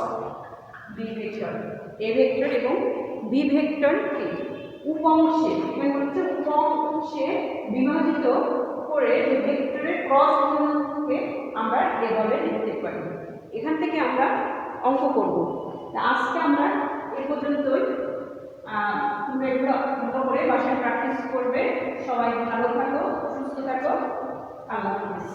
b vector, a vector এবং b ভেক্টর কে উপাংশে মানে হচ্ছে উপাংশে বিভাজিত করে যে ভেক্টরের ক্রস গুণকে আমরা এভাবে লিখতে পারি। এখান থেকে আমরা অঙ্ক করব। আজকে আমরা এই পর্যন্তই। তোমরা এগুলো ভালো করে বাসায় প্র্যাকটিস করবে। সবাই ভালো থাকো, সুস্থ থাকো। আল্লাহ হাফেজ।